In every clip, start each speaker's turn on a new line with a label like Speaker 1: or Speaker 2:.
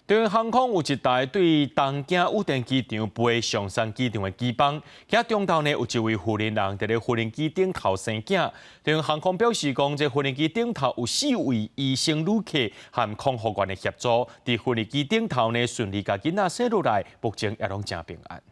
Speaker 1: 中央航空有一台对东京羽田机场飞松山机场的机帮，遐中昼呢有一位妇人在咧无人机顶头生囝。中央航空表示讲，这无人机顶头有4位医生旅客和空服员的协助，伫无人机顶头呢顺利甲囡仔生落来，目前也拢真平安。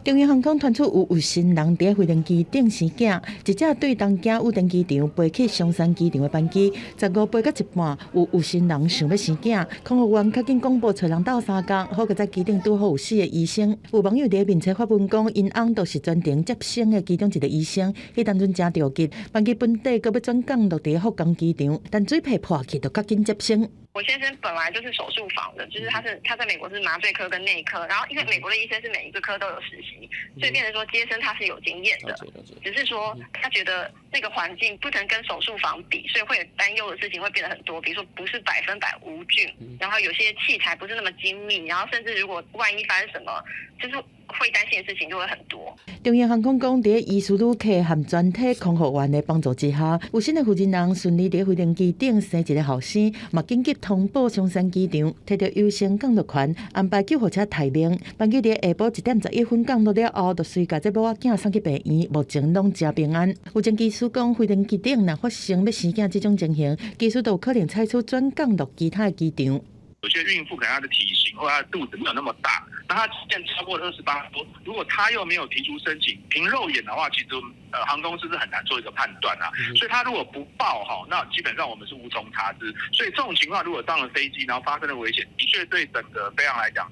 Speaker 2: 中央航空传出有新人伫飞行机顶生囝，一架对东京羽田机场飞去松山机场的班机，15飞到一半，有新人想要生囝，空服员较紧公布找人斗3工，好在机顶拄好有4个医生。有网友伫面册发文讲，因翁都是专程接生的其中一个医生，迄当阵真着急，班机本地搁要转降落伫福冈机场，但水皮破去，就较紧接生。
Speaker 3: 我先生本来就是手术房的，就是他在美国是麻醉科跟内科，然后因为美国的医生是每一个科都有实习，所以变成说接生他是有经验的，只是说他觉得那个环境不能跟手术房比，所以会有担忧的事情会变得很多，比如说不是100%无菌，然后有些器材不是那么精密，然后甚至如果万一发生什么，就是会担心的事情就会很多。
Speaker 2: 中央航空讲，伫医师旅客和全体空服员的帮助之下，有新的负责人顺利伫飞行机顶生一个后生，嘛紧急通报松山机场，摕到优先降落权，安排救护车提名。班机伫下晡1点11分降落了后，就随甲这母仔囝送去病院，目前拢真平安。有前技师讲，飞行机顶若发生要生囝这种情形，技师都有可能采取转降落其他的机场。
Speaker 4: 有些孕妇可能她的体型或她的肚子没有那么大，那她现在超过了28多，如果她又没有提出申请，凭肉眼的话，其实航空公司是很难做一个判断啊。所以她如果不报哈，那基本上我们是无从查知。所以这种情况，如果上了飞机，然后发生了危险，的确对整个飞航来讲。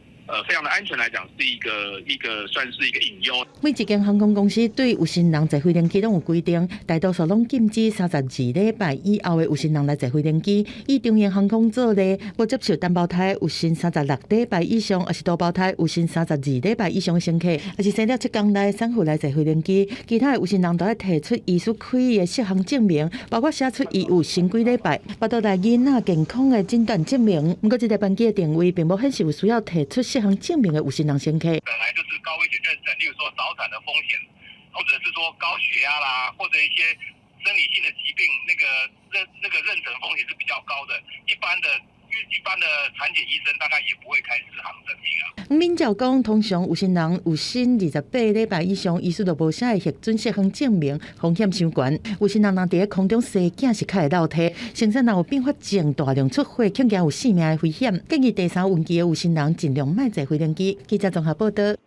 Speaker 4: 非常的安全来讲，是一个算是一个隐忧。
Speaker 2: 每一间航空公司对有心人坐飞行机拢有规定，大多数拢禁止32礼拜以后的有心人来坐飞行机。以中央航空做例，不接受单胞胎有薪36礼拜以上，还是多胞胎有薪32礼拜以上的乘客，还是生了7天内产妇来坐飞行机。其他的有心人都要提出医师开的适航证明，包括写出伊有生几礼拜，巴肚内囡仔健康的诊断证明。不过，这台班机的定位并无显示有需要提出适航证明的有心人乘客。
Speaker 4: 本来就是高危险妊娠，例如说早产的风险，或者是说高血压啦，或者一些生理性的疾病，那个妊娠风险是比较高的。一般的产检医生大概也不会开适航证明啊。
Speaker 2: 免照讲，通常有心人有生28礼拜以上，医师都无啥会核准适航证明，风险伤悬。有心人若伫空中生囝是较会落体，身上若有并发症、大量出血，恐惊有性命的危险。建议第3运气的有心人尽量莫坐飞行机。记者综合报道。